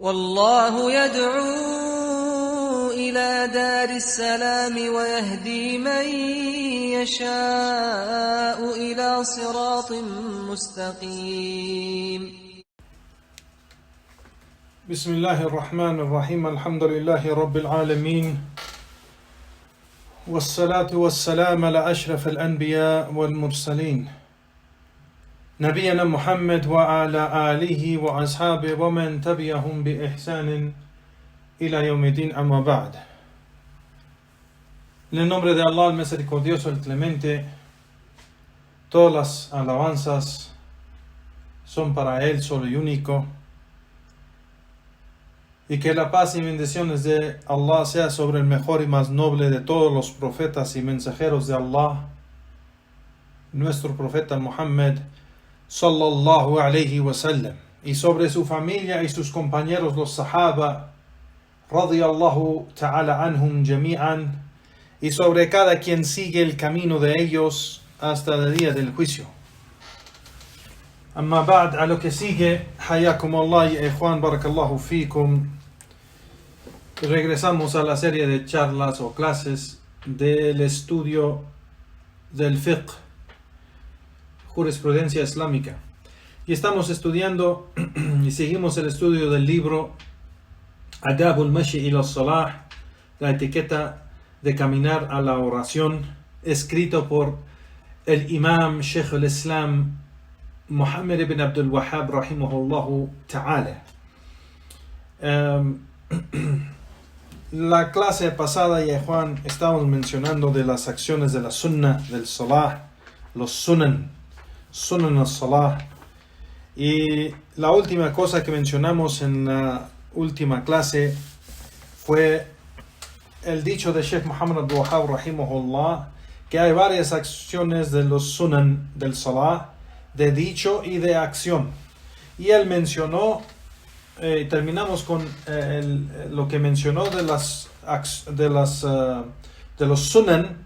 والله يدعو إلى دار السلام ويهدي من يشاء إلى صراط مستقيم. بسم الله الرحمن الرحيم. الحمد لله رب العالمين، والصلاة والسلام على أشرف الأنبياء والمرسلين نبينا محمد وعلى آله وأصحابه ومن تبعهم بإحسان إلى يوم الدين. أما بعد. En el nombre de Allah, el misericordioso, el clemente, todas las alabanzas son para Él solo y único. Y que la paz y bendiciones de Allah sea sobre el mejor y más noble de todos los profetas y mensajeros de Allah, nuestro profeta Muhammad sallallahu alayhi wa sallam, y sobre su familia y sus compañeros los sahaba radiyallahu ta'ala anhum jami'an, y sobre cada quien sigue el camino de ellos hasta el día del juicio. Amma ba'd, a lo que sigue, hayakum Allah y ikhwan, barakallahu fikum. Regresamos a la serie de charlas o clases del estudio del fiqh, jurisprudencia islámica, y estamos estudiando y seguimos el estudio del libro Adab al-Mashi ila al-Salah, la etiqueta de caminar a la oración, escrito por el imam Sheikh al-Islam Muhammad ibn Abdul Wahhab rahimahullahu ta'ala. La clase pasada, ya Juan, estábamos mencionando de las acciones de la sunnah del salah, los sunan al-salah, y la última cosa que mencionamos en la última clase fue el dicho de Sheikh Muhammad Abdul Wahhab rahimahullah, que hay varias acciones de los sunan del salah, de dicho y de acción, y él mencionó, terminamos con lo que mencionó de los sunan,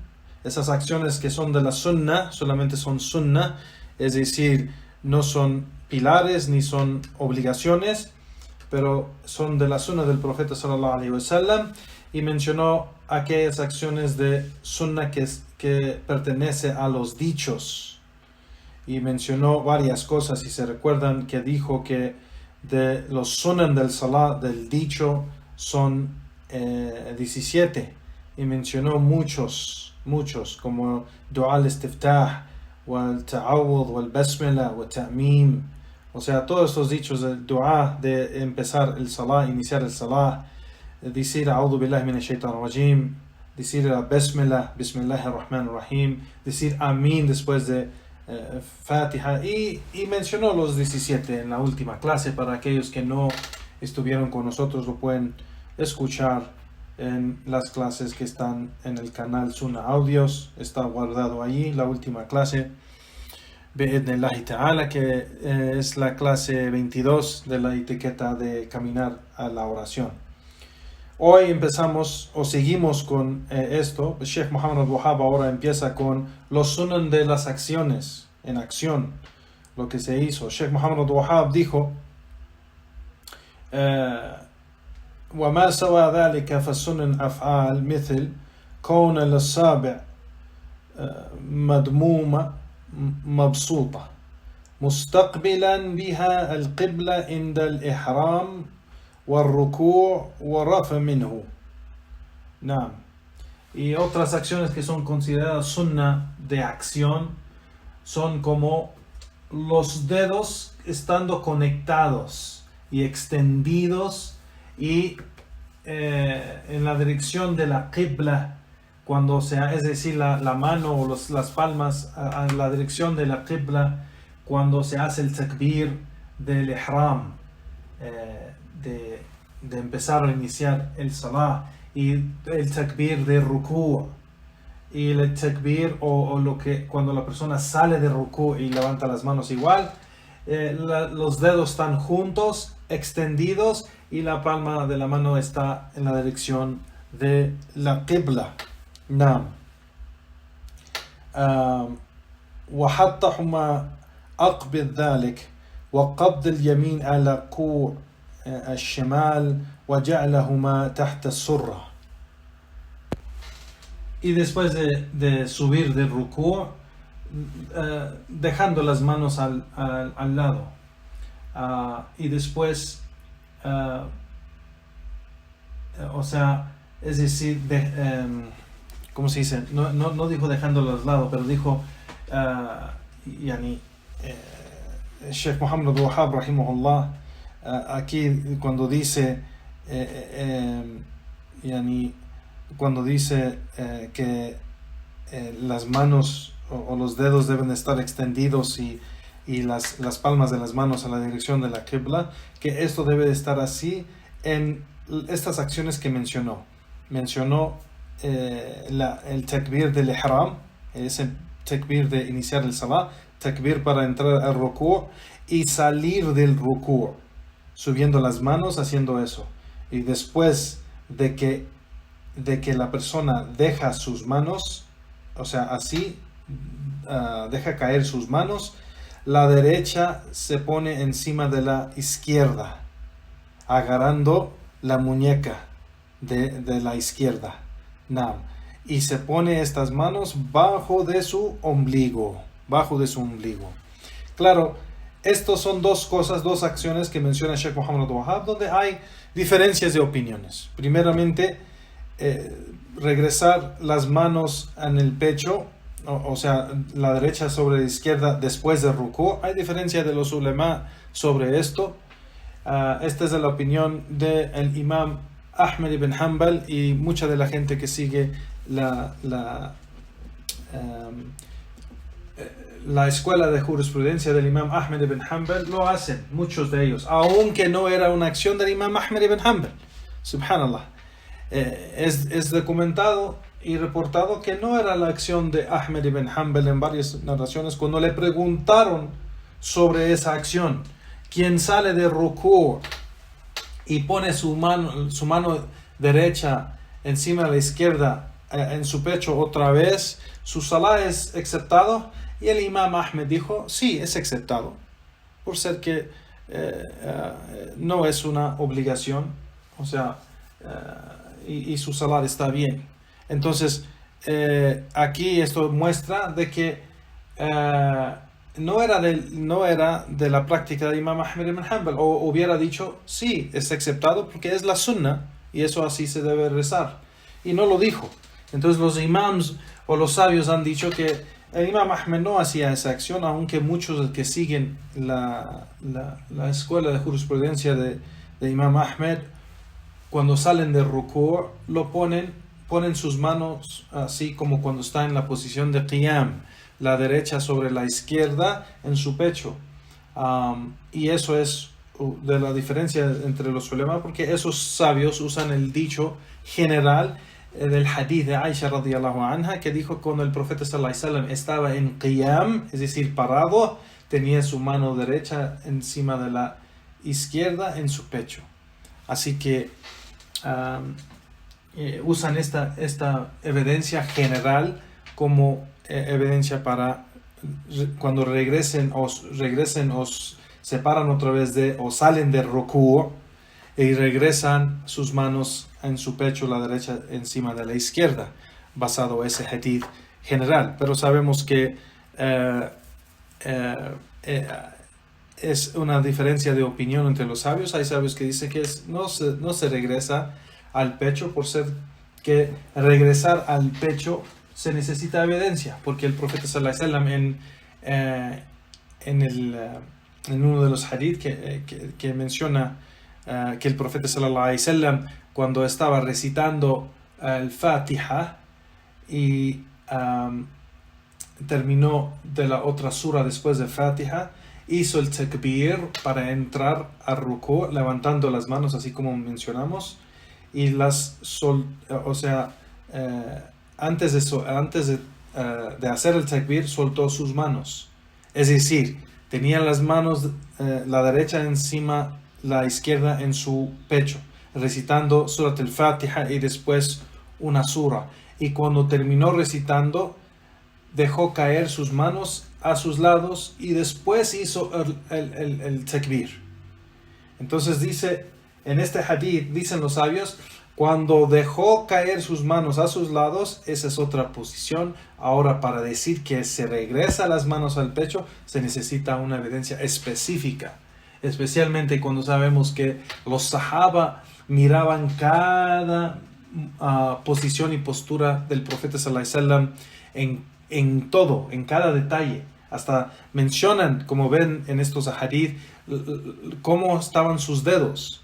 esas acciones que son de la sunnah, solamente son sunnah, es decir, no son pilares ni son obligaciones, pero son de la sunnah del profeta sallallahu alaihi wasallam, y mencionó aquellas acciones de sunnah que pertenece a los dichos, y mencionó varias cosas. Y se recuerdan que dijo que de los sunan del salah, del dicho, son 17, y mencionó muchos, como dua al-istiftah, wal ta'awud, wal basmala, wal ta'mim, o sea, todos estos dichos del dua de empezar el salah, iniciar el salah, decir a'udhu billahi minash shaitanir rajim, decir la basmala, bismillahir rahmanir rahim, decir amin después de Fatiha, y mencionó los 17 en la última clase. Para aquellos que no estuvieron con nosotros, lo pueden escuchar en las clases que están en el canal Sunnah Audios, está guardado allí la última clase, bi'idhnillahi ta'ala, que es la clase 22 de la etiqueta de caminar a la oración. Hoy empezamos o seguimos con esto. Sheikh Muhammad Abdul Wahhab ahora empieza con los sunan de las acciones, en acción, lo que se hizo. Sheikh Muhammad Abdul Wahhab dijo: وما سوى ذلك فالسنن أفعال مثل كون الأصابع مضمومة مبسوطة مستقبلا بها القبلة عند الإحرام والركوع والرفع منه. Naam. Y otras acciones que son consideradas sunnah de acción son como los dedos estando conectados y extendidos y en la dirección de la qibla, cuando es decir, la mano o las palmas a la dirección de la qibla cuando se hace el takbir del ihram, de empezar a iniciar el salah, y el takbir de ruku', y el takbir o lo que cuando la persona sale de ruku' y levanta las manos igual, los dedos están juntos, extendidos, y la palma de la mano está en la dirección de la qibla. Naam. وحتى ما أقبل ذلك وقبض اليمين على كوع الشمال وجعلهما تحت السرة. Y después de subir del rukú, dejando las manos al lado. Y después, o sea, es decir, ¿cómo se dice? No dijo dejándolas al lado, pero dijo, Sheikh Muhammad Abdul Wahhab, rahimahullah, aquí cuando dice, cuando dice que las manos o los dedos deben estar extendidos y las palmas de las manos a la dirección de la Qibla, que esto debe de estar así en estas acciones que mencionó. Mencionó el takbir del ihram, ese takbir de iniciar el salah, takbir para entrar al rukú y salir del rukú, subiendo las manos, haciendo eso. Y después de que la persona deja sus manos, o sea, así, deja caer sus manos, la derecha se pone encima de la izquierda, agarrando la muñeca de la izquierda. Y se pone estas manos bajo de su ombligo. Claro, estos son dos acciones que menciona Sheikh Muhammad Abdul Wahhab, donde hay diferencias de opiniones. Primeramente, regresar las manos en el pecho, o sea, la derecha sobre la izquierda después del rukú. Hay diferencia de los ulema sobre esto. Esta es la opinión del imam Ahmed ibn Hanbal y mucha de la gente que sigue la escuela de jurisprudencia del imam Ahmed ibn Hanbal. Lo hacen, muchos de ellos, aunque no era una acción del imam Ahmed ibn Hanbal. Subhanallah. Es documentado y reportado que no era la acción de Ahmed ibn Hanbal en varias narraciones. Cuando le preguntaron sobre esa acción, quien sale de rukú y pone su mano derecha encima de la izquierda en su pecho otra vez, su salah es aceptado. Y el imam Ahmed dijo, sí, es aceptado, por ser que no es una obligación, o sea, y su salah está bien. Entonces, aquí esto muestra de que no era de la práctica de Imam Ahmed ibn Hanbal, o hubiera dicho, sí, es aceptado porque es la sunnah, y eso así se debe rezar. Y no lo dijo. Entonces los imams o los sabios han dicho que el Imam Ahmed no hacía esa acción, aunque muchos que siguen la escuela de jurisprudencia de Imam Ahmed, cuando salen de rukú, ponen sus manos así como cuando está en la posición de qiyam, la derecha sobre la izquierda en su pecho. Y eso es de la diferencia entre los ulema, porque esos sabios usan el dicho general del hadith de Aisha radiyallahu anha, que dijo cuando el profeta sallallahu alaihi wasallam estaba en qiyam, es decir, parado, tenía su mano derecha encima de la izquierda en su pecho. Así que usan esta evidencia general como evidencia para cuando regresen o se paran otra vez o salen de rukú y regresan sus manos en su pecho, la derecha encima de la izquierda, basado en ese hadith general. Pero sabemos que es una diferencia de opinión entre los sabios. Hay sabios que dicen que no se regresa al pecho, por ser que regresar al pecho se necesita evidencia, porque el profeta sallallahu alaihi wasallam en uno de los hadith que menciona que el profeta sallallahu alaihi wasallam, cuando estaba recitando el Fatiha y terminó de la otra sura después de Fatiha, hizo el takbir para entrar a rukú, levantando las manos así como mencionamos, y antes de hacer el takbir soltó sus manos, es decir, tenía las manos, la derecha encima, la izquierda en su pecho, recitando Surat al-Fatiha y después una sura, y cuando terminó recitando dejó caer sus manos a sus lados y después hizo el takbir. Entonces dice, en este hadith, dicen los sabios, cuando dejó caer sus manos a sus lados, esa es otra posición. Ahora, para decir que se regresa las manos al pecho, se necesita una evidencia específica. Especialmente cuando sabemos que los sahaba miraban cada posición y postura del profeta sallallahu alaihi wasallam en todo, en cada detalle. Hasta mencionan, como ven en estos hadith, cómo estaban sus dedos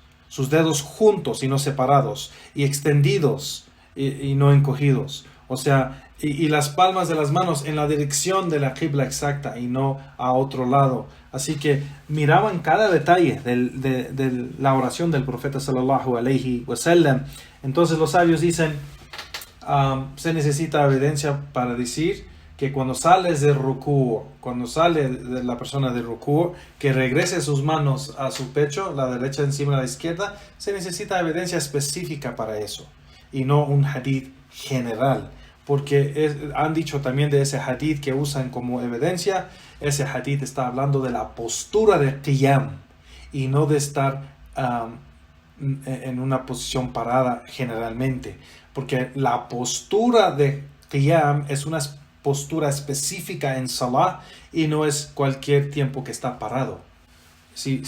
juntos y no separados, y extendidos y no encogidos. O sea, y las palmas de las manos en la dirección de la qibla exacta y no a otro lado. Así que miraban cada detalle de la oración del profeta sallallahu alaihi wasallam. Entonces los sabios dicen, se necesita evidencia para decir que cuando sales de rukú, cuando sale de la persona de rukú, que regrese sus manos a su pecho, la derecha encima de la izquierda, se necesita evidencia específica para eso, y no un hadith general. Porque han dicho también de ese hadith que usan como evidencia, ese hadith está hablando de la postura de qiyam, y no de estar en una posición parada generalmente. Porque la postura de qiyam es una postura específica en salah y no es cualquier tiempo que está parado. ¿Sí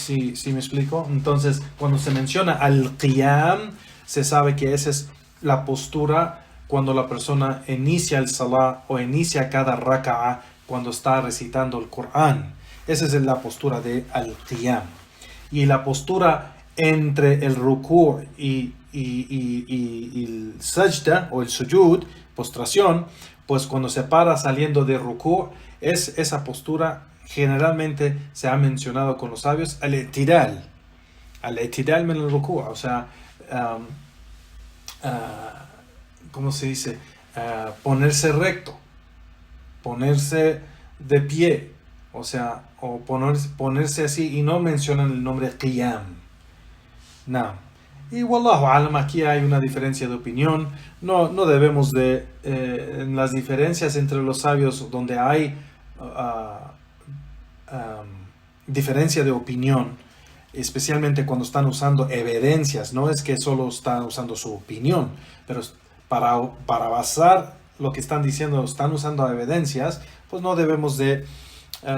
me explico? Entonces, cuando se menciona al qiyam, se sabe que esa es la postura cuando la persona inicia el salah o inicia cada raka'a cuando está recitando el Corán. Esa es la postura de al-qiyam. Y la postura entre el rukú y el sajda o el sujud, postración, pues cuando se para saliendo de rukú, es esa postura generalmente se ha mencionado con los sabios, al-i'tidal min al-rukú, o sea, ¿cómo se dice? Ponerse recto, ponerse de pie, o sea, o ponerse así, y no mencionan el nombre qiyam. No. Y wallahu alam, aquí hay una diferencia de opinión. No debemos de, en las diferencias entre los sabios donde hay diferencia de opinión, especialmente cuando están usando evidencias, no es que solo están usando su opinión, pero para basar lo que están diciendo, están usando evidencias, pues no debemos de,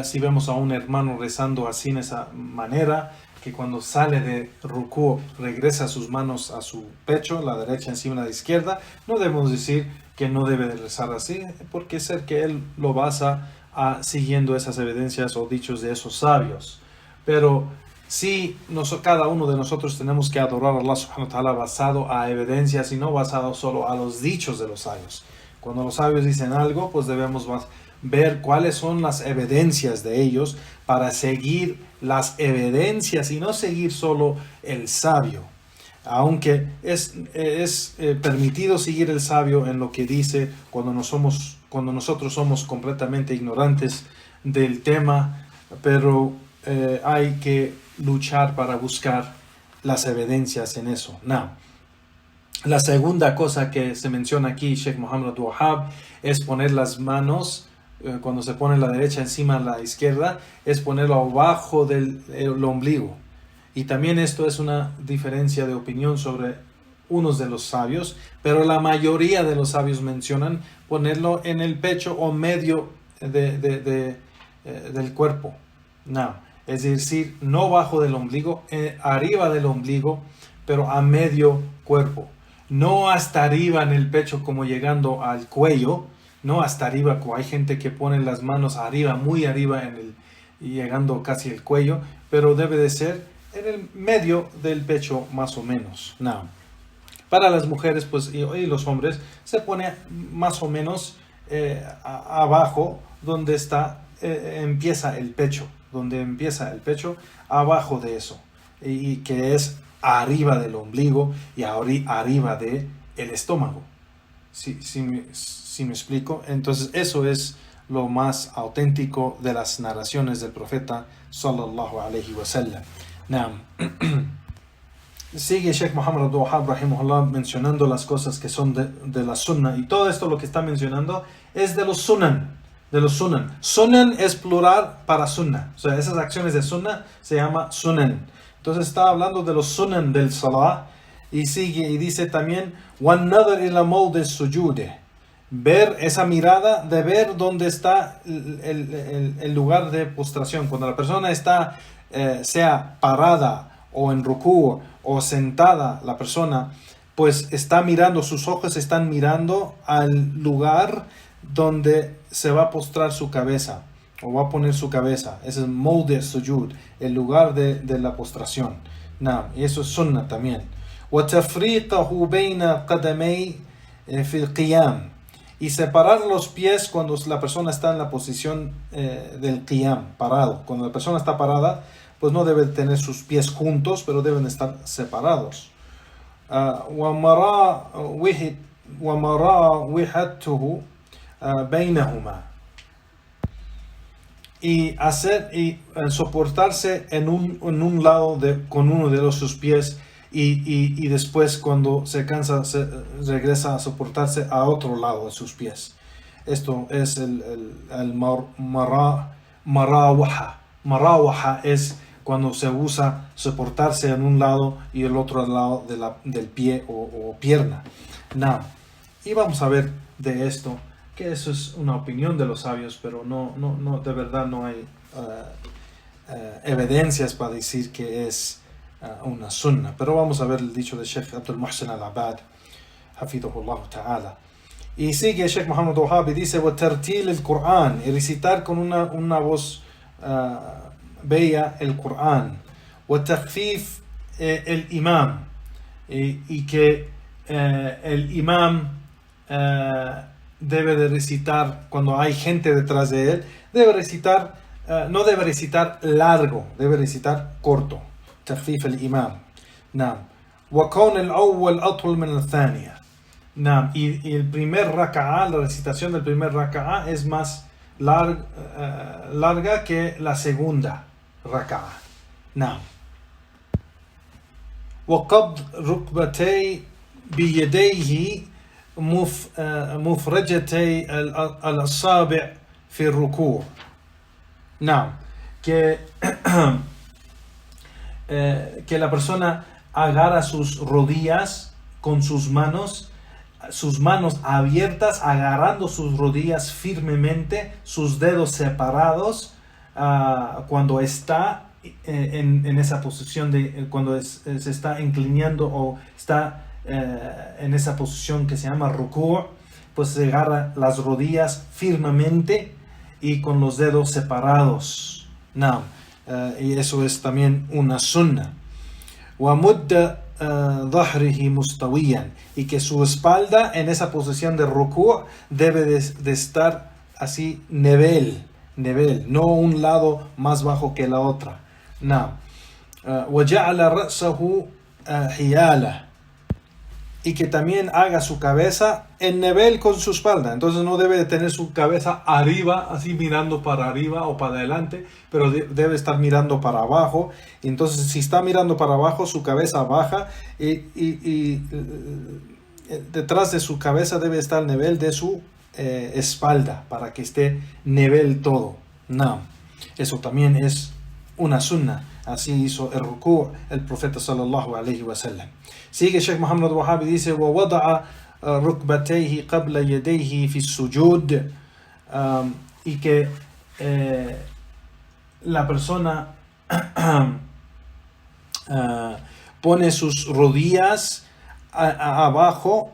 si vemos a un hermano rezando así en esa manera, que cuando sale de rukú regresa sus manos a su pecho, la derecha encima de la izquierda, no debemos decir que no debe de rezar así, porque es ser que él lo basa siguiendo esas evidencias o dichos de esos sabios. Pero sí, cada uno de nosotros tenemos que adorar a Allah subhanahu wa ta'ala basado a evidencias y no basado solo a los dichos de los sabios. Cuando los sabios dicen algo, pues debemos ver cuáles son las evidencias de ellos para seguir las evidencias y no seguir solo el sabio. Aunque es permitido seguir el sabio en lo que dice cuando nosotros somos completamente ignorantes del tema, pero hay que luchar para buscar las evidencias en eso. La segunda cosa que se menciona aquí, Sheikh Muhammad Abdul Wahhab, es poner las manos, cuando se pone la derecha encima de la izquierda, es ponerlo abajo del ombligo. Y también esto es una diferencia de opinión sobre unos de los sabios, pero la mayoría de los sabios mencionan ponerlo en el pecho o medio del cuerpo. Es decir, no bajo del ombligo, arriba del ombligo, pero a medio cuerpo. No hasta arriba en el pecho como llegando al cuello, no hasta arriba, como hay gente que pone las manos arriba, muy arriba y llegando casi al cuello, pero debe de ser en el medio del pecho más o menos. Para las mujeres pues, y los hombres se pone más o menos abajo donde empieza el pecho, abajo de eso, y que es arriba del ombligo y arriba del estómago. ¿Sí me explico? Entonces eso es lo más auténtico de las narraciones del profeta sallallahu alaihi wasallam. Sigue Sheikh Muhammad Abdul Wahhab rahimahullah mencionando las cosas que son de la sunna, y todo esto lo que está mencionando es de los sunan. Sunan es plural para sunna, o sea, esas acciones de sunna se llama sunan. Entonces está hablando de los sunan del salah y sigue y dice también وَالنَّظَرِ إِلَى مَوْضِ السُّجُودِ, ver esa mirada de ver dónde está el lugar de postración. Cuando la persona está sea parada o en rukú o sentada, la persona pues está mirando, sus ojos están mirando al lugar donde se va a postrar su cabeza o va a poner su cabeza. Ese es mawdi' sujud, el lugar de la postración. Y eso es sunnah también. وَتَفْرِيقَهُ بَيْنَ قَدَمَيْ فِي الْقِيَامِ, y separar los pies cuando la persona está en la posición del qiyam, parado. Cuando la persona está parada, pues no debe tener sus pies juntos, pero deben estar separados. وَمَرَاوِحَتُهُ بَيْنَهُمَا, y soportarse en un lado con uno de sus pies, y después cuando se cansa regresa a soportarse a otro lado de sus pies. Esto es el marawaha. Marawaha es cuando se usa soportarse en un lado y el otro lado del pie o pierna. Y vamos a ver de esto, que eso es una opinión de los sabios, pero no de verdad no hay evidencias para decir que es una sunnah. Pero vamos a ver el dicho de Sheikh Abdul Muhsin al-Abad, hafidhahullah ta'ala. Y sigue Sheikh Muhammad Wahhab y dice وَتَرْتِيلِ الْقُرْآنِ, y recitar con una voz bella el Qur'an. وَتَخْفِيف el imam, y que el imam debe de recitar, cuando hay gente detrás de él, debe recitar, no debe recitar largo, debe recitar corto. تخفيف الإمام. وكون الأول أطول من الثانية. Y el primer raka'ah, la recitación del primer raka'ah es más larga que la segunda raka'ah. وقبض ركبتي بيديه مفرجتي الأصابع في الركوع. Que la persona agarra sus rodillas con sus manos abiertas, agarrando sus rodillas firmemente, sus dedos separados, cuando está en esa posición cuando se está inclinando o está en esa posición que se llama ruku', pues se agarra las rodillas firmemente y con los dedos separados. Y eso es también una sunnah. وَمُدَّ ظَهْرِهِ مُسْتَوِيًا, y que su espalda en esa posición de ruku' debe de estar así nivel, no un lado más bajo que la otra. وَجَعَلَ رَأْسَهُ حِيَالًا, y que también haga su cabeza en nivel con su espalda. Entonces no debe de tener su cabeza arriba, así mirando para arriba o para adelante, pero debe estar mirando para abajo. Y entonces si está mirando para abajo, su cabeza baja y detrás de su cabeza debe estar el nivel de su espalda, para que esté nivel todo. Eso también es una sunnah. Así hizo el ruku' el profeta sallallahu alayhi wa sallam. Sigue Sheikh Muhammad Wahhab y dice وَوَضَعَ رُكْبَتَيْهِ قَبْلَ يَدَيْهِ فِي السُّجُودِ, y que la persona pone sus rodillas abajo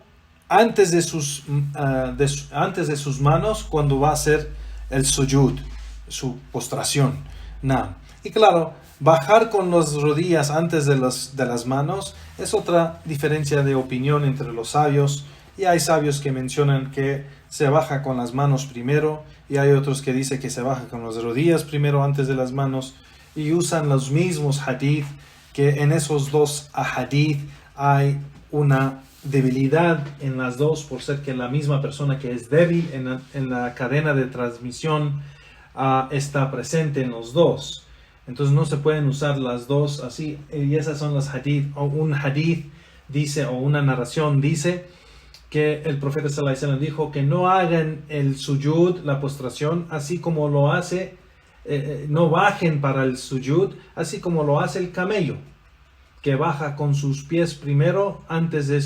antes de sus manos cuando va a hacer el sujud, su postración. Y claro, bajar con las rodillas antes de las manos es otra diferencia de opinión entre los sabios. Y hay sabios que mencionan que se baja con las manos primero, y hay otros que dicen que se baja con las rodillas primero antes de las manos, y usan los mismos hadith, que en esos dos hadith hay una debilidad en las dos, por ser que la misma persona que es débil en la cadena de transmisión está presente en los dos. Entonces no se pueden usar las dos así, y esas son las hadith. O un hadith dice, o una narración dice, que el profeta sallallahu alaihi wasallam dijo que no hagan el sujud, la postración, así como lo hace, no bajen para el sujud, así como lo hace el camello. que baja con sus pies primero antes de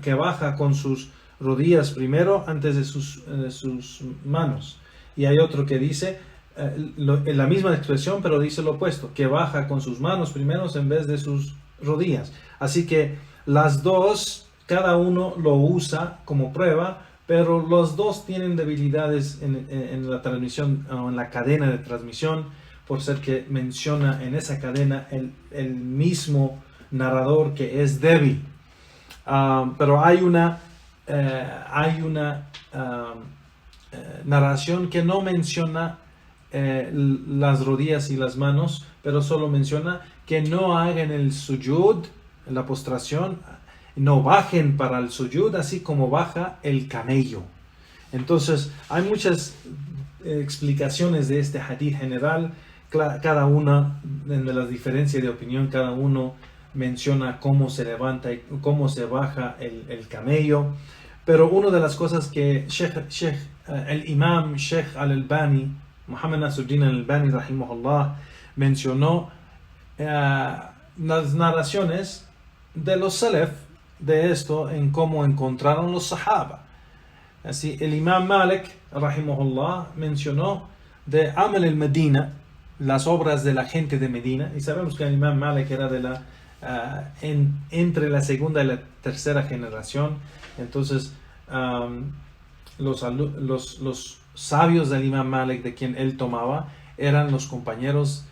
que baja con sus rodillas primero antes de sus manos. Y hay otro que dice en la misma expresión, pero dice lo opuesto, que baja con sus manos primero en vez de sus rodillas. Así que las dos, cada uno lo usa como prueba, pero los dos tienen debilidades en la transmisión o en la cadena de transmisión, por ser que menciona en esa cadena el mismo narrador que es débil. Pero hay una narración que no menciona las rodillas y las manos, pero solo menciona que no hagan el sujud, la postración, no bajen para el sujud, así como baja el camello. Entonces, hay muchas explicaciones de este hadith general, cada una de las diferencias de opinión, cada uno menciona cómo se levanta y cómo se baja el camello. Pero una de las cosas que el imam Sheikh al-Albani, Muhammad Nasruddin al-Albani, rahimahullah, mencionó las narraciones de los salaf de esto en cómo encontraron los sahaba. Así, el imam Malik, rahimahullah, mencionó de Amal al-Medina, las obras de la gente de Medina, y sabemos que el imam Malik era de entre la segunda y la tercera generación. Entonces los sabios del imam Malik, de quien él tomaba, eran los compañeros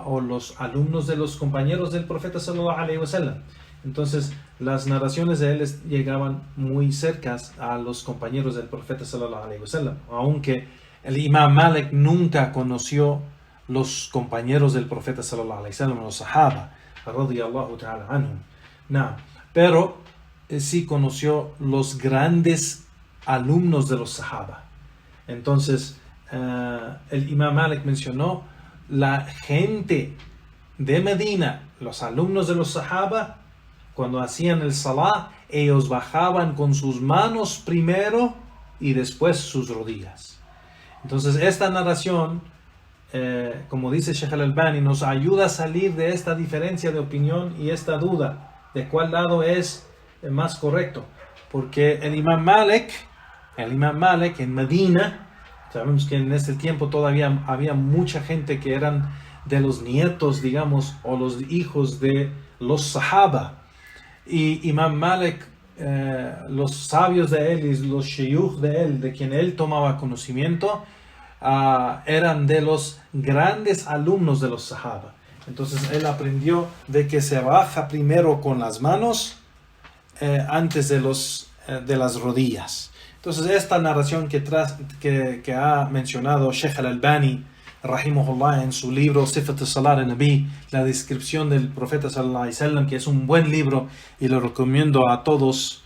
o los alumnos de los compañeros del profeta sallallahu alaihi wasallam. Entonces las narraciones de él llegaban muy cercas a los compañeros del profeta sallallahu alaihi wasallam, aunque el imam Malik nunca conoció los compañeros del profeta sallallahu alaihi wasallam, los sahaba radiyallahu ta'ala anhum. No, pero sí conoció los grandes alumnos de los sahaba. Entonces el imam Malik mencionó la gente de Medina, los alumnos de los sahaba, cuando hacían el salah, ellos bajaban con sus manos primero y después sus rodillas. Entonces esta narración, como dice Sheikh al-Albani, nos ayuda a salir de esta diferencia de opinión y esta duda de cuál lado es el más correcto, porque el imam Malik en Medina, sabemos que en ese tiempo todavía había mucha gente que eran de los nietos, digamos, o los hijos de los sahaba, y imam Malik, los sabios de él y los sheyukh de él, de quien él tomaba conocimiento, eran de los grandes alumnos de los sahaba. Entonces él aprendió de que se baja primero con las manos antes de las rodillas. Entonces esta narración que ha mencionado Sheikh al-Albani rahimahullah en su libro Sifat al-Salat al-Nabi, la descripción del profeta sallallahu alaihi wasallam, que es un buen libro y lo recomiendo a todos.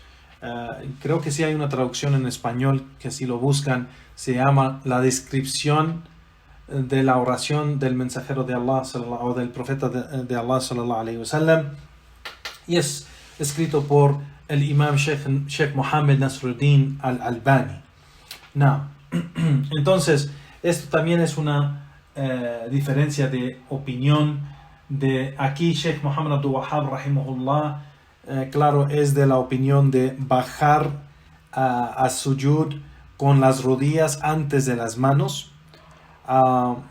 Creo que sí hay una traducción en español que si lo buscan se llama La descripción de la oración del mensajero de Allah o del profeta de Allah sallallahu alaihi wasallam, y es escrito por el imam Sheikh Muhammad Nasruddin al-Albani. Entonces esto también es una diferencia de opinión. De aquí Sheikh Muhammad Abdul Wahhab rahimahullah, claro, es de la opinión de bajar a sujud con las rodillas antes de las manos,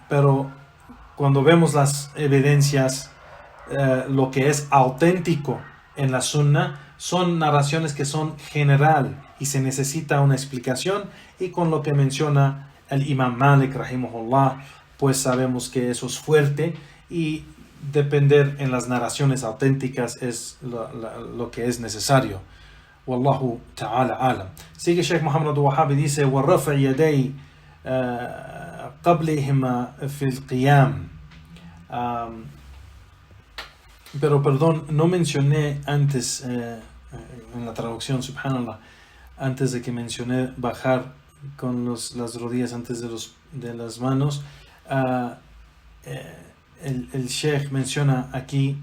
pero cuando vemos las evidencias, lo que es auténtico en la sunna son narraciones que son general y se necesita una explicación, y con lo que menciona el imam Malik rahimahullah, pues sabemos que eso es fuerte, y depender en las narraciones auténticas es lo que es necesario. Wallahu ta'ala alam. Sigue Sheikh Muhammad Abdul Wahhab y dice: وَرَفَعْ يَدَيْ قَبْلِهِمَا فِي الْقِيَامِ. Pero perdón, no mencioné antes en la traducción, subhanallah, antes de que mencioné bajar con las rodillas antes de las manos, el Sheikh menciona aquí,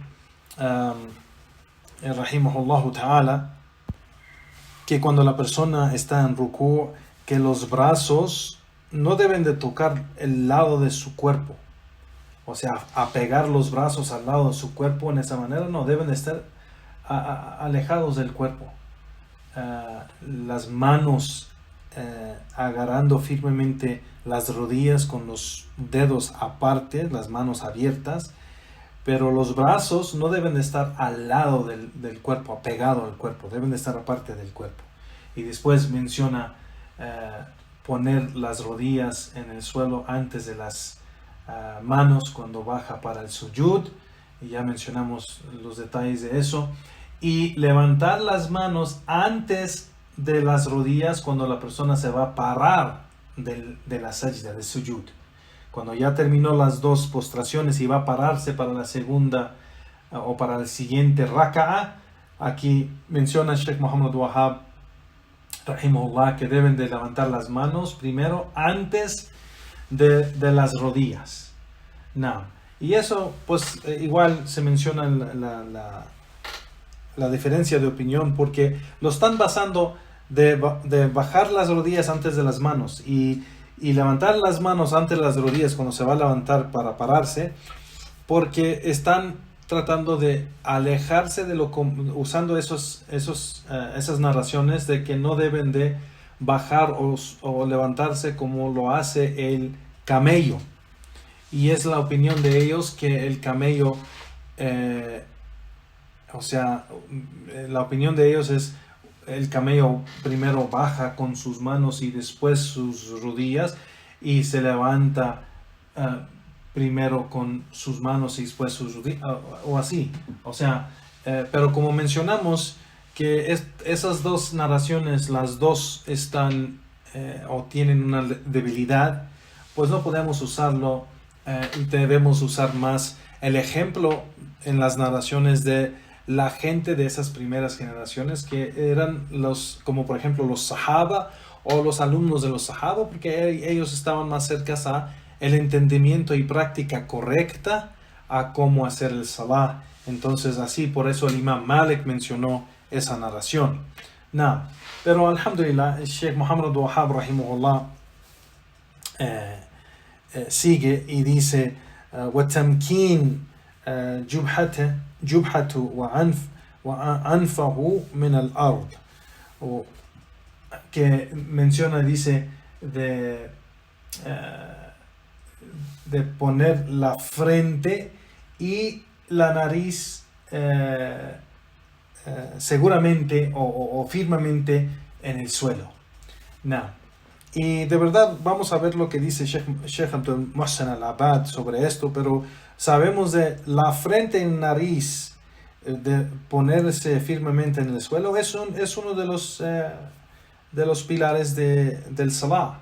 rahimahullah ta'ala, que cuando la persona está en rukú, que los brazos no deben de tocar el lado de su cuerpo, o sea, apegar los brazos al lado de su cuerpo en esa manera, no, deben estar alejados del cuerpo. Las manos agarrando firmemente las rodillas con los dedos aparte, las manos abiertas, pero los brazos no deben estar al lado del cuerpo, apegado al cuerpo, deben estar aparte del cuerpo. Y después menciona poner las rodillas en el suelo antes de las manos cuando baja para el sujud, y ya mencionamos los detalles de eso, y levantar las manos antes de las rodillas cuando la persona se va a parar de la sajda, del sujud. Cuando ya terminó las dos postraciones y va a pararse para la segunda o para el siguiente raka'a, aquí menciona Sheikh Muhammad Wahab rahimahullah que deben de levantar las manos primero antes de las rodillas. Y eso pues igual se menciona la diferencia de opinión, porque lo están basando de bajar las rodillas antes de las manos y levantar las manos antes de las rodillas cuando se va a levantar para pararse, porque están tratando de alejarse de usando esas narraciones de que no deben de bajar o levantarse como lo hace el camello. Y es la opinión de ellos que el camello, la opinión de ellos es el camello primero baja con sus manos y después sus rodillas, y se levanta primero con sus manos y después sus rodillas, o así. Pero como mencionamos que esas dos narraciones, las dos están o tienen una debilidad, pues no podemos usarlo y debemos usar más el ejemplo en las narraciones de la gente de esas primeras generaciones, que eran como por ejemplo los sahaba o los alumnos de los sahaba, porque ellos estaban más cercanos a el entendimiento y práctica correcta a cómo hacer el salah. Entonces así, por eso el imam Malik mencionó esa narración. Pero alhamdulillah, el Sheikh Muhammad Wahab rahimahullah sigue y dice وَتَمْكِينَ جبهته وأنفه من الأرض, que menciona, dice, de poner la frente y la nariz seguramente o firmemente en el suelo. Y de verdad vamos a ver lo que dice Sheikh Abdul Muhsin al-Abbad sobre esto, pero sabemos de la frente y nariz, de ponerse firmemente en el suelo, es uno de los pilares del salah.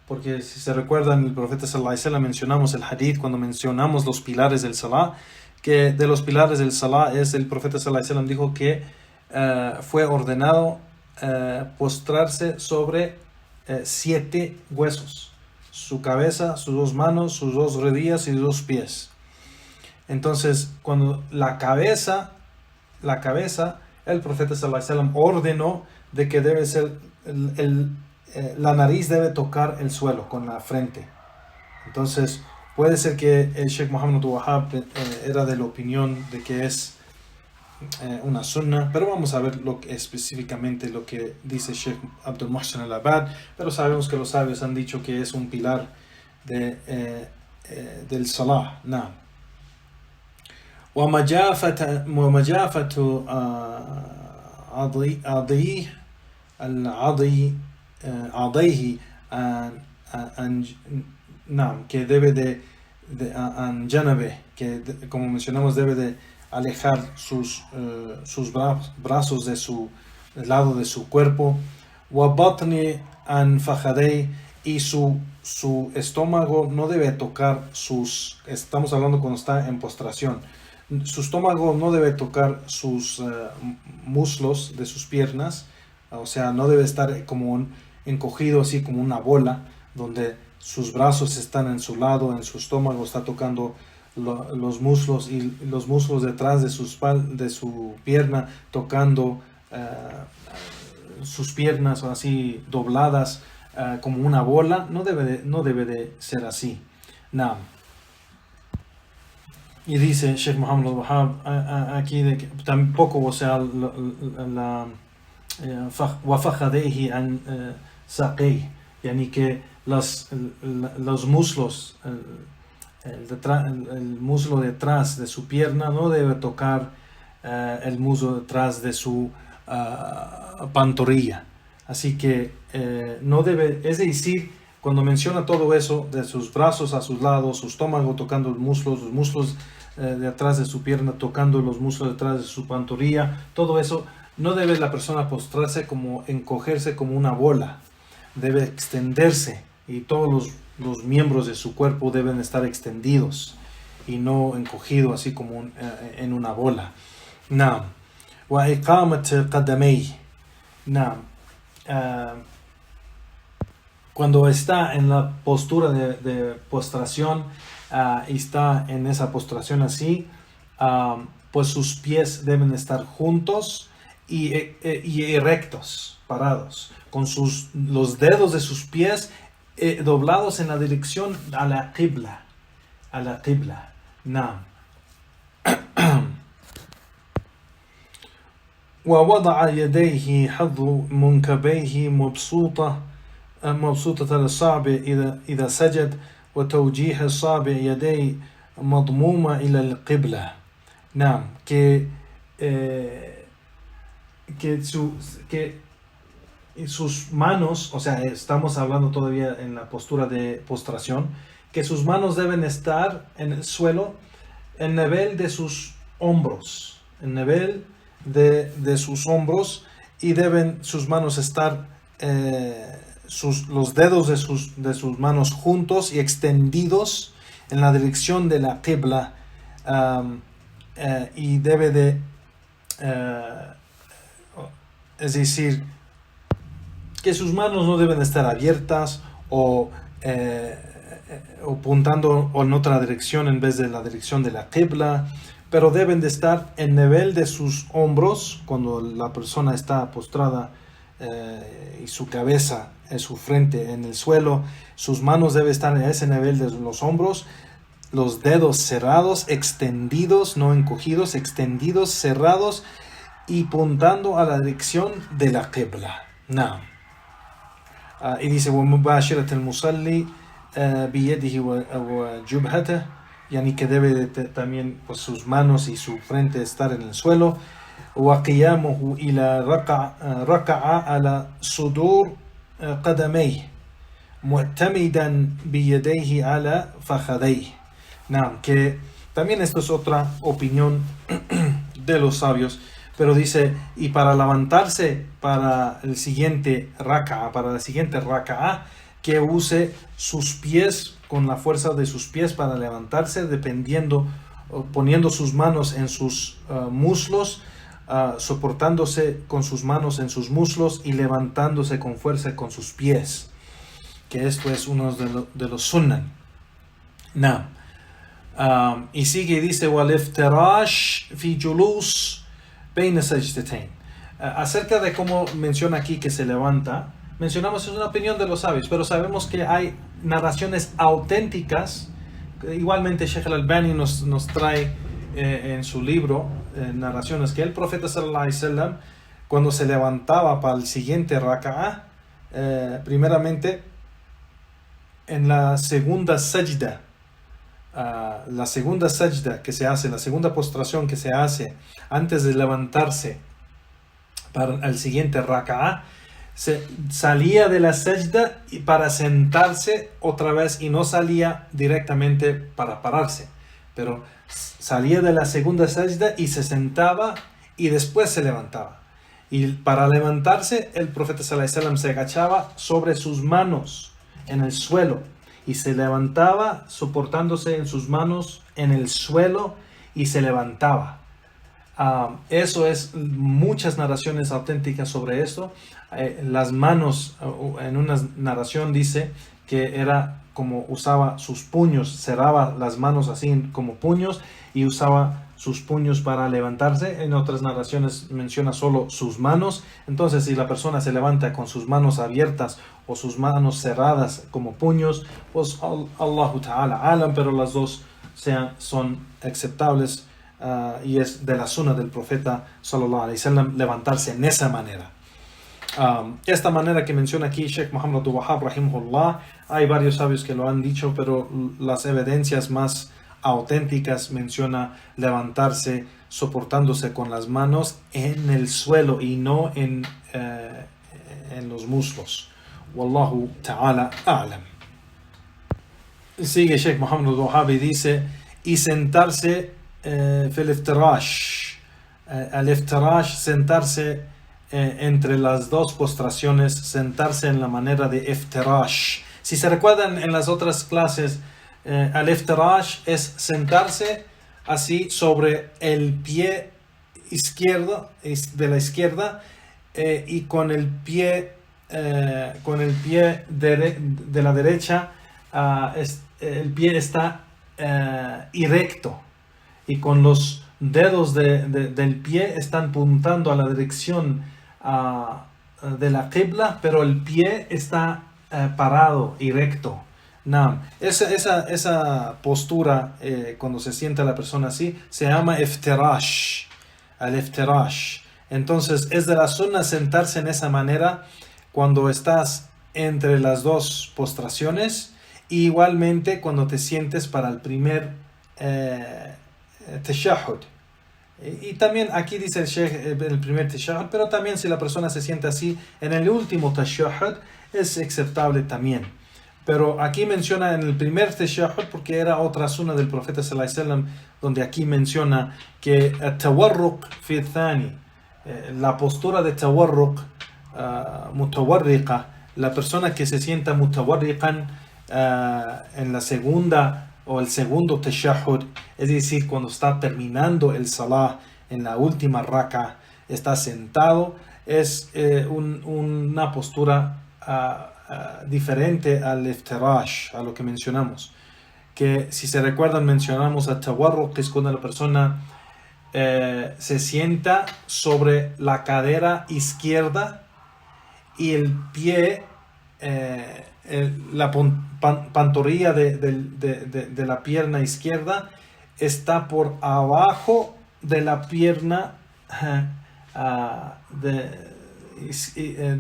Porque si se recuerdan, el profeta sallallahu alaihi wasallam, mencionamos el hadith cuando mencionamos los pilares del salah, que de los pilares del salah el profeta sallallahu alaihi wasallam dijo que fue ordenado postrarse sobre 7 huesos: su cabeza, sus 2 manos, sus 2 rodillas y 2 pies. Entonces, cuando la cabeza, el profeta sallallahu alaihi wasallam ordenó de que debe ser la nariz debe tocar el suelo con la frente. Entonces, puede ser que el Sheikh Muhammad Wahab era de la opinión de que es una sunna, pero vamos a ver específicamente lo que dice Sheikh Abdul Muhsin al-Abbad. Pero sabemos que los sabios han dicho que es un pilar del salah. ومجافة عضيه que debe de janabe, que como mencionamos debe de alejar sus brazos del lado de su cuerpo. وبطن فخذيه, y su estómago no debe tocar estamos hablando cuando está en postración, su estómago no debe tocar sus muslos de sus piernas, o sea, no debe estar como encogido así como una bola, donde sus brazos están en su lado, en su estómago está tocando los muslos, y los muslos detrás de su pierna tocando sus piernas, o así dobladas como una bola. No debe de ser así. Y dice Sheikh Muhammad al-Wahhab aquí de que tampoco, o sea, وَفَخَذَيْهِ عَنْ سَاقَيْهِ, yani que los muslos, el muslo detrás de su pierna no debe tocar el muslo detrás de su pantorrilla. Así que no debe, es decir, cuando menciona todo eso, de sus brazos a sus lados, su estómago tocando los muslos de atrás de su pierna tocando los muslos detrás de su pantorrilla, todo eso, no debe la persona postrarse como encogerse como una bola, debe extenderse y todos los miembros de su cuerpo deben estar extendidos y no encogido así como en una bola. Naam. Wa iqamat qadamay. Naam. Cuando está en la postura de postración y está en esa postración así, pues sus pies deben estar juntos y erectos, parados, con los dedos de sus pies doblados en la dirección a la qibla. Naam. ووضع يديه حظو منكبيه مبسوطة الأصابع إذا سجد وتوجيه أصابع يديه مضمومة إلى القبلة. نعم, que sus manos, o sea, estamos hablando todavía en la postura de postración, que sus manos deben estar en el suelo, en nivel de sus hombros, en nivel de sus hombros, y deben sus manos estar los dedos de sus manos juntos y extendidos en la dirección de la qibla, y debe de es decir, que sus manos no deben estar abiertas o apuntando en otra dirección en vez de la dirección de la qibla, pero deben de estar en nivel de sus hombros cuando la persona está postrada, y su cabeza, su frente en el suelo. Sus manos deben estar en ese nivel de los hombros, los dedos cerrados, extendidos, no encogidos, extendidos, cerrados y apuntando a la dirección de la qibla. Naam. Y dice ومباشرة المصلي بيده وجبهته, yani que debe también pues, sus manos y su frente estar en el suelo. وقيامه إلى ركع على صدور قدميه معتمدا بيديه على فخذيه. Naam, que también esto es otra opinión de los sabios, pero dice, y para levantarse para el siguiente raka'a, que use sus pies con la fuerza de sus pies para levantarse, poniendo sus manos en sus muslos, soportándose con sus manos en sus muslos y levantándose con fuerza con sus pies, que esto es uno de los sunan. Y sigue y dice وَالْإِفْتِرَاشِ فِي جُلُوسِ بَيْنَ سَجْدَتَيْنِ. Acerca de cómo menciona aquí que se levanta, mencionamos es una opinión de los sabios, pero sabemos que hay narraciones auténticas. Igualmente Sheikh al-Albani nos trae en su libro narraciones que el profeta sallallahu alaihi wasallam, cuando se levantaba para el siguiente raka'a, primeramente en la segunda sajda, que se hace, la segunda postración que se hace antes de levantarse para el siguiente raka'a, salía de la sajda y para sentarse otra vez, y no salía directamente para pararse, pero salía de la segunda sajda y se sentaba y después se levantaba. Y para levantarse el profeta sallallahu alaihi wasallam se agachaba sobre sus manos en el suelo y se levantaba soportándose en sus manos en el suelo y se levantaba. Eso es muchas narraciones auténticas sobre esto. Las manos, en una narración dice que era como usaba sus puños, cerraba las manos así como puños y usaba sus puños para levantarse. En otras narraciones menciona solo sus manos. Entonces, si la persona se levanta con sus manos abiertas o sus manos cerradas como puños, pues Allahu Ta'ala alam, pero las dos son aceptables, y es de la sunna del profeta sallallahu alaihi wasallam levantarse en esa manera. Esta manera que menciona aquí Sheikh Muhammad Abdul-Wahhab rahimahullah, hay varios sabios que lo han dicho, pero las evidencias más auténticas menciona levantarse soportándose con las manos en el suelo y no en los muslos. Wallahu ta'ala a'lam. Sigue Sheikh Muhammad Abdul-Wahhab y dice, y sentarse fil iftirash. Al iftirash, sentarse entre las dos postraciones, sentarse en la manera de iftirash. Si se recuerdan en las otras clases, al iftirash es sentarse así sobre el pie izquierdo de la izquierda, y con el pie de la derecha, el pie está erecto, y con los dedos del pie están apuntando a la dirección de la qibla, pero el pie está parado y recto. Esa postura, cuando se sienta la persona así, se llama iftirash, al iftirash. Entonces es de la sunna sentarse en esa manera cuando estás entre las dos postraciones, y igualmente cuando te sientes para el primer tashahhud. Y también aquí dice el Sheikh el primer tashahhud, pero también si la persona se siente así en el último tashahhud es aceptable también. Pero aquí menciona en el primer tashahhud porque era otra sunna del profeta sallallahu alaihi wasallam, donde aquí menciona que tawarruq fi thani, la postura de tawarruq, mutawarriqa, la persona que se sienta mutawarriqan en la segunda o el segundo tashahhud, es decir, cuando está terminando el salah en la última raka, está sentado, es una postura diferente al iftirash, a lo que mencionamos. Que si se recuerdan, mencionamos a tawarruq, que es cuando la persona se sienta sobre la cadera izquierda y el pie, la pantorrilla de la pierna izquierda está por abajo de la pierna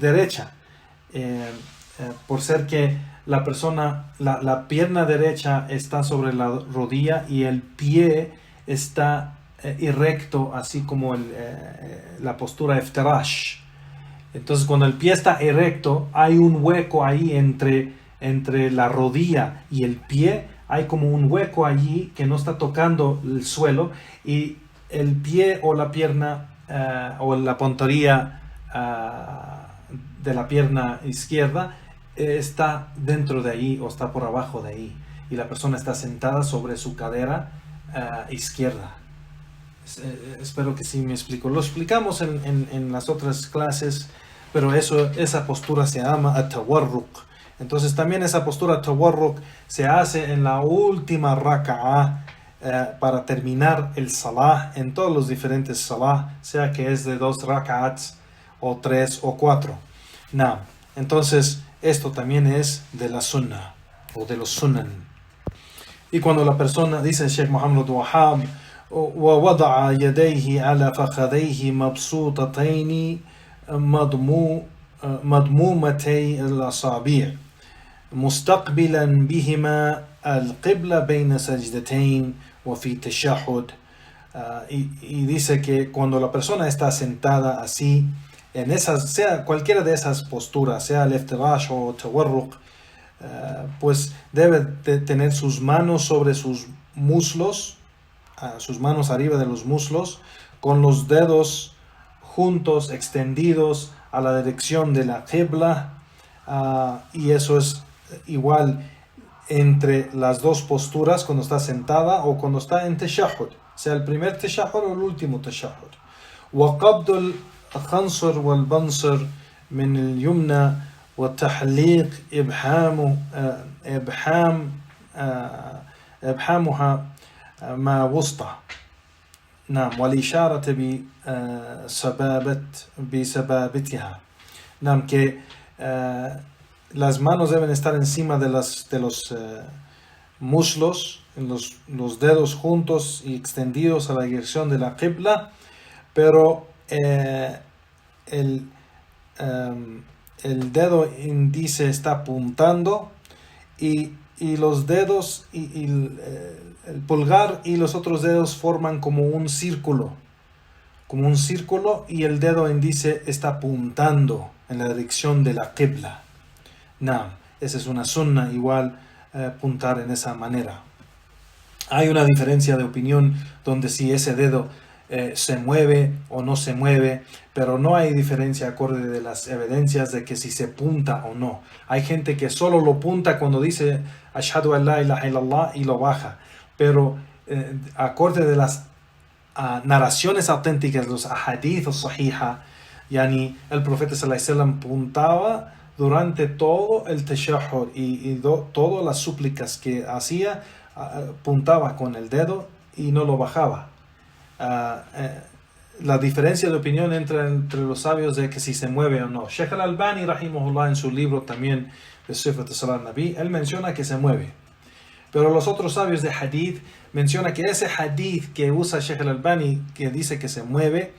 derecha, por ser que la persona, la pierna derecha está sobre la rodilla y el pie está erecto, así como la postura iftirash. Entonces, cuando el pie está erecto, hay un hueco ahí entre la rodilla y el pie. Hay como un hueco allí que no está tocando el suelo, y el pie o la pierna o la pantorrilla de la pierna izquierda está dentro de ahí o está por abajo de ahí, y la persona está sentada sobre su cadera izquierda. Espero que sí me explico. Lo explicamos en las otras clases, pero esa postura se llama at-tawarruq. Entonces también esa postura tawarruq se hace en la última raka'ah, para terminar el salah en todos los diferentes salah, sea que es de 2 raka'ats o 3 o 4. Entonces esto también es de la sunnah o de los sunan. Y cuando la persona, dice el Sheikh Muhammad Abdul-Wahhab, ووضع يديه على فخذيه مبسوطتين مضمومتي الأصابع مستقبلا بهما القبلة بين سجدتين وفي تشهد. Y dice que cuando la persona está sentada así, en esas, sea cualquiera de esas posturas, sea el iftirash o tawarruq, pues debe de tener sus manos sobre sus muslos, sus manos arriba de los muslos, con los dedos juntos, extendidos a la dirección de la qibla, y eso es igual entre las dos posturas, cuando está sentada o cuando está en tashahhud, sea el primer tashahhud o el último tashahhud. وقبض الخنصر والبنصر من اليمنى وتحليق إبحامها ما وسطى. نعم والإشارة بسبابتها. نعم que las manos deben estar encima de los muslos, los dedos juntos y extendidos a la dirección de la qibla, pero el dedo índice está apuntando y los dedos y el pulgar y los otros dedos forman como un círculo y el dedo índice está apuntando en la dirección de la qibla. Naam, esa es una sunna, igual apuntar en esa manera. Hay una diferencia de opinión donde si ese dedo se mueve o no se mueve, pero no hay diferencia acorde de las evidencias de que si se punta o no. Hay gente que solo lo punta cuando dice Ashhadu an la ilaha illallah y lo baja, pero acorde de las narraciones auténticas, los ahadith o sahiha, yani el profeta sallallahu alaihi wasallam puntaba durante todo el tashahhud y todas las súplicas que hacía, puntaba con el dedo y no lo bajaba. La diferencia de opinión entre los sabios de que si se mueve o no. Sheikh al-Albani rahimahullah en su libro también de Sifat Salat Nabi, él menciona que se mueve. Pero los otros sabios de hadith menciona que ese hadith que usa Sheikh al-Albani, que dice que se mueve,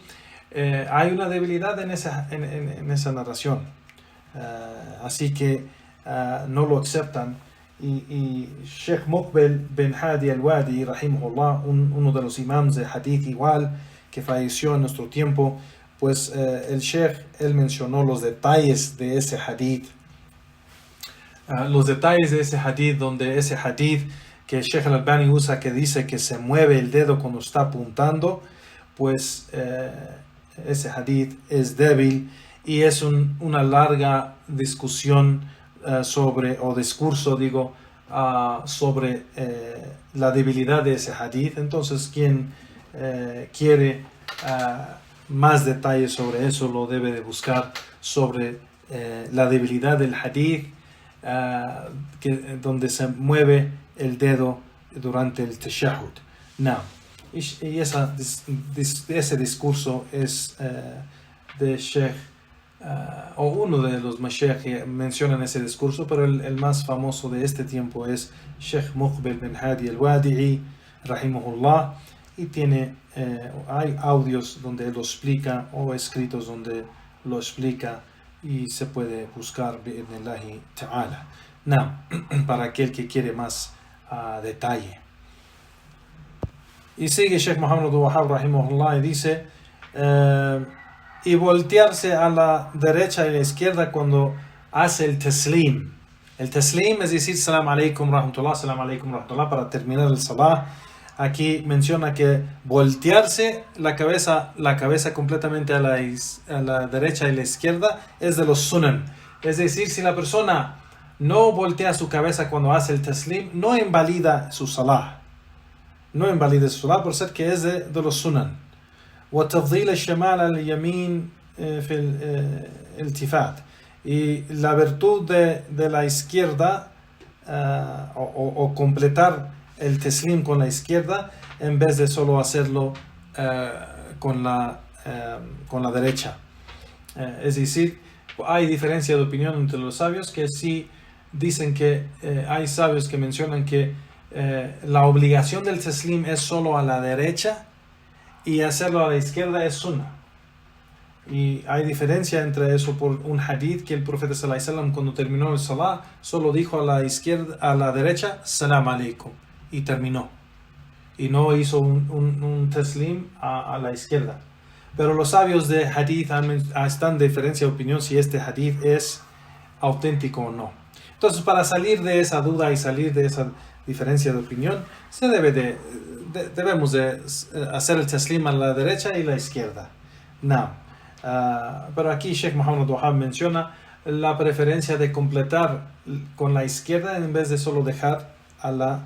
hay una debilidad en esa narración. Así que no lo aceptan. Y Sheikh Muqbil bin Hadi al-Wadi rahimahullah, uno de los imams de hadith igual, que falleció en nuestro tiempo, pues el Sheikh, él mencionó los detalles de ese hadith. Los detalles de ese hadith, donde ese hadith que Sheikh al-Albani usa, que dice que se mueve el dedo cuando está apuntando, pues ese hadith es débil y es una larga discusión sobre la debilidad de ese hadith. Entonces quien quiere más detalles sobre eso lo debe de buscar sobre la debilidad del hadith, donde se mueve el dedo durante el tashahhud. Y ese discurso es de Sheikh, o uno de los mashaykh que mencionan ese discurso, pero el más famoso de este tiempo es Sheikh Muqbil bin Hadi al-Wadi'i rahimahullah, y hay audios donde él lo explica o escritos donde lo explica y se puede buscar bi'idhnillahi ta'ala. Para aquel que quiere más detalle. Y sigue Sheikh Muhammad al-Wahhab rahimahullah y dice y voltearse a la derecha y a la izquierda cuando hace el taslim. El taslim es decir salam alaikum rahmatullah, salam alaikum rahmatullah, para terminar el salah. Aquí menciona que voltearse la cabeza completamente a la derecha y a la izquierda es de los sunan. Es decir, si la persona no voltea su cabeza cuando hace el taslim, no invalida su salah. No invalida su salah por ser que es de los sunan. وتفضيل الشمال على اليمين في الالتفات. Y la virtud de la izquierda o completar el taslim con la izquierda en vez de solo hacerlo con la derecha. Es decir, hay diferencia de opinión entre los sabios que sí dicen que hay sabios que mencionan que la obligación del taslim es solo a la derecha y hacerlo a la izquierda es sunnah. Y hay diferencia entre eso por un hadith que el profeta sallallahu alaihi wasallam cuando terminó el salah solo dijo a la derecha salam alaikum y terminó, y no hizo un taslim a la izquierda. Pero los sabios de hadith están de diferencia de opinión si este hadith es auténtico o no. Entonces, para salir de esa duda y salir de esa diferencia de opinión, debemos de hacer el taslim a la derecha y la izquierda. Pero aquí Sheikh Muhammad al-Wahhab menciona la preferencia de completar con la izquierda en vez de solo dejar a la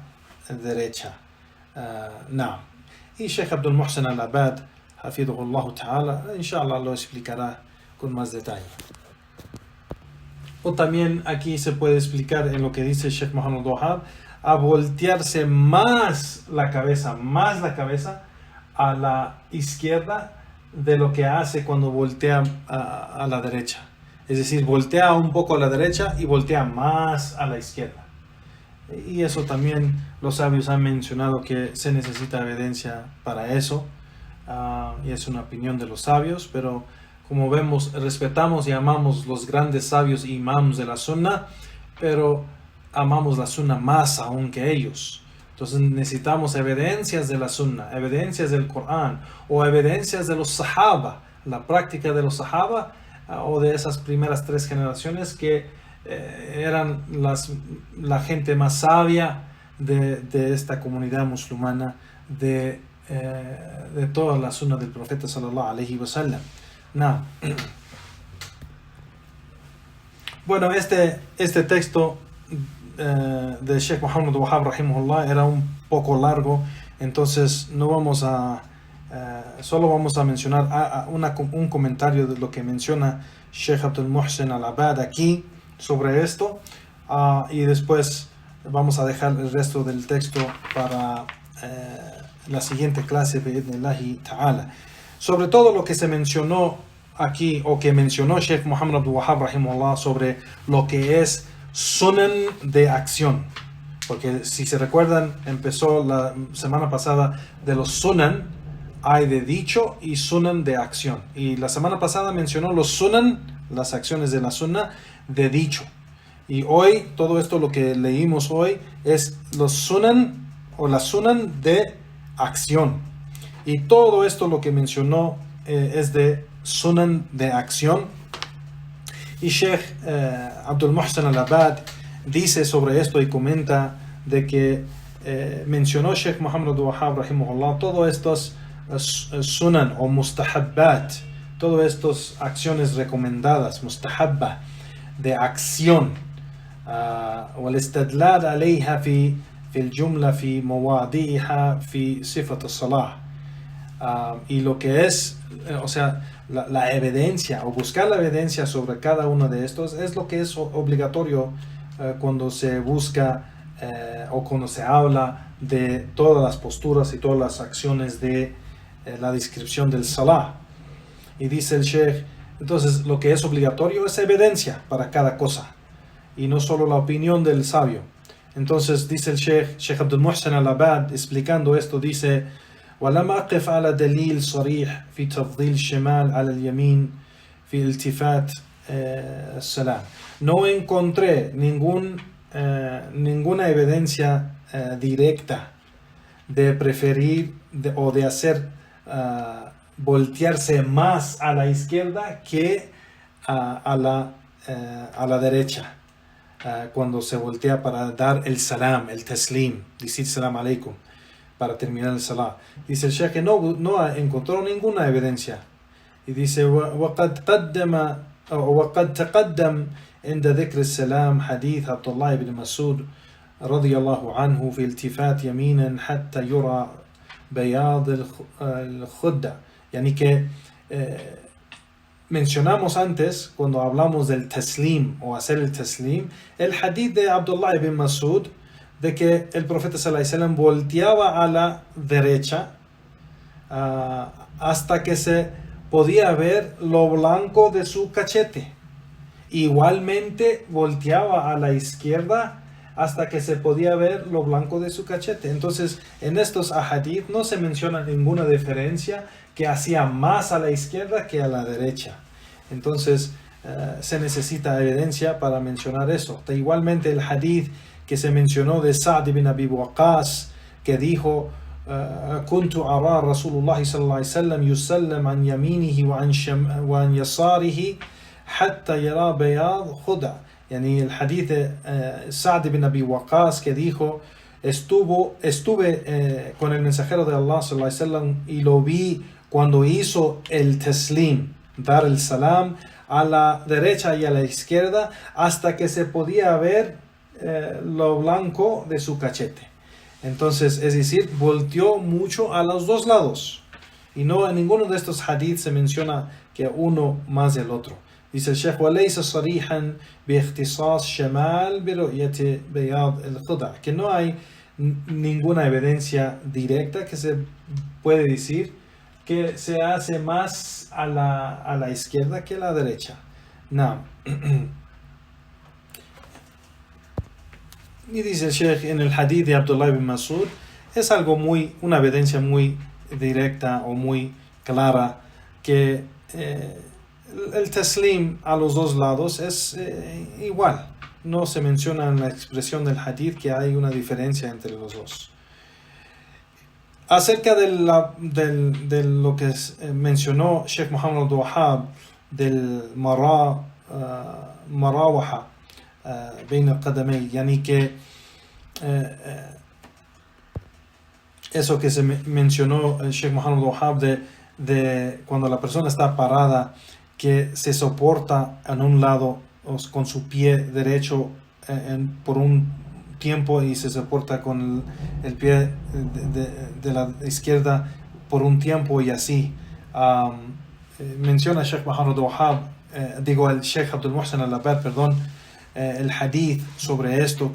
derecha. Y Sheikh Abdul Muhsin al-Abad, hafidhullah ta'ala, inshallah lo explicará con más detalle. O también aquí se puede explicar en lo que dice Sheikh Muhammad al-Wahhab, a voltearse más la cabeza a la izquierda de lo que hace cuando voltea a la derecha. Es decir, voltea un poco a la derecha y voltea más a la izquierda. Y eso también los sabios han mencionado que se necesita evidencia para eso. Y es una opinión de los sabios, pero como vemos, respetamos y amamos los grandes sabios y imams de la sunna, pero amamos la sunna más aún que ellos. Entonces necesitamos evidencias de la sunna, evidencias del Corán o evidencias de los sahaba, la práctica de los sahaba o de esas primeras 3 generaciones que eran la gente más sabia de esta comunidad musulmana, de toda la sunna del profeta sallallahu alaihi wasallam. Bueno, este texto de Sheikh Muhammad Wahab rahimahullah era un poco largo, entonces no vamos solo vamos a mencionar un comentario de lo que menciona Sheikh Abdul Muhsin Al-Abad aquí sobre esto, y después vamos a dejar el resto del texto para la siguiente clase bi'idhnillahi ta'ala. Sobre todo lo que se mencionó aquí, o que mencionó Sheikh Muhammad Abdul Wahab rahimahullah sobre lo que es sunan de acción, porque si se recuerdan, empezó la semana pasada de los sunan, hay de dicho y sunan de acción, y la semana pasada mencionó los sunan, las acciones de la sunna, de dicho, y hoy todo esto lo que leímos hoy es los sunan o la sunan de acción, y todo esto lo que mencionó es de sunan de acción. Y Sheikh Abdul Muhsin Al-Abad dice sobre esto y comenta de que mencionó Sheikh Muhammad Abdul Wahab rahimahullah todos estos sunan o mustahabbat, todas estas acciones recomendadas, mustahabba, de acción, والاستدلال عليها في الجملة في مواضعها في صفة الصلاة, y lo que es, o sea, la evidencia o buscar la evidencia sobre cada uno de estos es lo que es obligatorio cuando se busca o cuando se habla de todas las posturas y todas las acciones de la descripción del salah. Y dice el Sheikh, entonces lo que es obligatorio es evidencia para cada cosa y no solo la opinión del sabio. Entonces dice el Sheikh Abdul Muhsin Al-Abad explicando esto, dice: ولم أقف على دليل صريح في تفضيل الشمال على اليمين في التفات السلام. No encontré ninguna evidencia directa de preferir o de hacer voltearse más a la izquierda que a la derecha, cuando se voltea para dar el salam, el taslim, decir salam alaikum, para terminar el salah. Dice el Sheikh que no encontró ninguna evidencia. Y dice: وقد تقدم عند ذكر السلام حديث عبد الله بن مسعود رضي الله عنه في التفات يمينا حتى يرى بياض الخدة. Yani que mencionamos antes, cuando hablamos del taslim o hacer el taslim, el hadith de Abdullah ibn Mas'ud, de que el profeta sallallahu alaihi wasallam volteaba a la derecha hasta que se podía ver lo blanco de su cachete. Igualmente volteaba a la izquierda hasta que se podía ver lo blanco de su cachete. Entonces, en estos ahadith no se menciona ninguna diferencia que hacía más a la izquierda que a la derecha. Entonces, se necesita evidencia para mencionar eso. Igualmente el hadith que se mencionó de Sa'd ibn Abi Waqqas, que dijo: كنت أرى رسول الله صلى الله عليه وسلم يسلم عن يمينه وعن يساره حتى يرى بياض خدع. Yani el hadith de Sa'd ibn Abi Waqqas, que dijo: estuve con el mensajero de Allah sallallahu alaihi wasallam y lo vi cuando hizo el taslim, dar el salam, a la derecha y a la izquierda hasta que se podía ver lo blanco de su cachete. Entonces, es decir, volteó mucho a los dos lados, y no en ninguno de estos hadiths se menciona que uno más del otro. Dice el Sheikh: وَلَيْسَ صَرِيحًا بِاخْتِصَاص شَمَال بِرُؤْيَةِ بَيَاضِ الْخُدَعِ, que no hay ninguna evidencia directa que se puede decir que se hace más a la izquierda que a la derecha. No. Y dice el Sheikh en el hadith de Abdullah ibn Mas'ud, es algo una evidencia muy directa o muy clara que el taslim a los dos lados es igual. No se menciona en la expresión del hadith que hay una diferencia entre los dos. Acerca de lo que mencionó Sheikh Muhammad Abdul Wahhab del marawaha bain al-qadamay, yani que eso que se mencionó el Sheikh Muhammad Abdul Wahhab de cuando la persona está parada, que se soporta en un lado con su pie derecho por un tiempo y se soporta con el pie de la izquierda por un tiempo y así. Menciona el Sheikh Muhammad Abdul Wahhab, el Sheikh Abdul Muhsin al-Abbad, perdón, el hadith sobre esto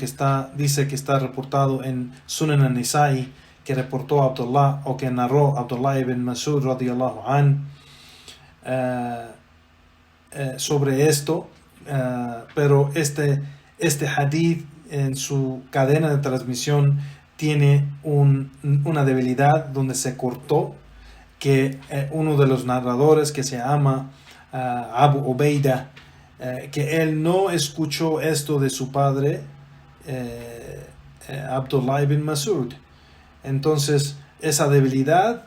dice que está reportado en Sunan al-Nisa'i, que reportó Abdullah o que narró Abdullah ibn Mas'ud radiyallahu an sobre esto, pero este hadith en su cadena de transmisión tiene una debilidad donde se cortó, que uno de los narradores, que se llama Abu Ubaida, que él no escuchó esto de su padre Abdullah ibn Mas'ud. Entonces esa debilidad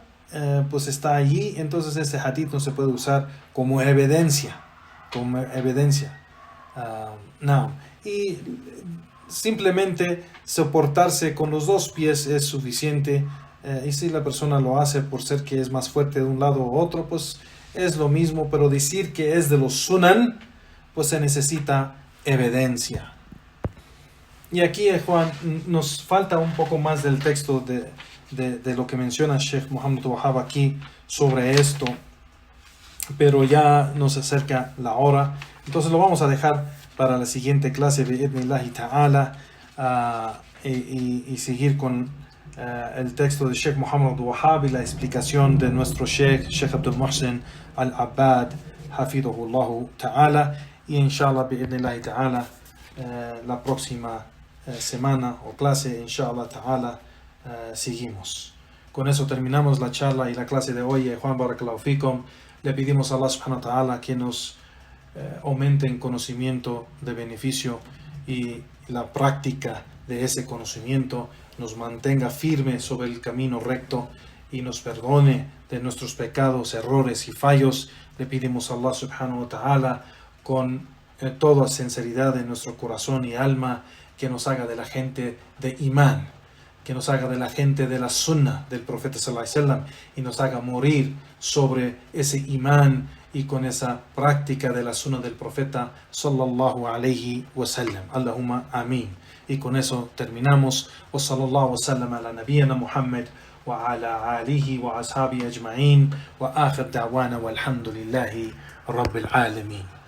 pues está allí. Entonces este hadith no se puede usar como evidencia. No. Y simplemente soportarse con los dos pies es suficiente. Y si la persona lo hace por ser que es más fuerte de un lado u otro, pues es lo mismo. Pero decir que es de los sunan, pues se necesita evidencia. Y aquí, Juan, nos falta un poco más del texto de lo que menciona Sheikh Muhammad Wahhab aquí sobre esto, pero ya nos acerca la hora, entonces lo vamos a dejar para la siguiente clase de bi'idhnillahi ta'ala, y seguir con el texto de Sheikh Muhammad Wahhab y la explicación de nuestro Sheikh Abdul Muhsin al-Abbad, hafidhahullahu ta'ala, y inshallah bi'idhnillahi ta'ala la próxima semana o clase, inshallah ta'ala, seguimos. Con eso terminamos la charla y la clase de hoy. Juan, barakallahu fikum. Le pedimos a Allah subhanahu wa ta'ala que nos aumente en conocimiento de beneficio y la práctica de ese conocimiento nos mantenga firme sobre el camino recto y nos perdone de nuestros pecados, errores y fallos. Le pedimos a Allah subhanahu wa ta'ala con toda sinceridad en nuestro corazón y alma que nos haga de la gente de imán, que nos haga de la gente de la sunnah del profeta sallallahu alaihi wasallam y nos haga morir sobre ese imán y con esa práctica de la sunnah del profeta sallallahu alaihi wasallam. Allahumma amin. Y con eso terminamos. Wa sallallahu wasallam ala nabiyyina Muhammad wa ala alihi wa ashabi ajma'in wa akhir da'wana walhamdulillahi rabbil alamin.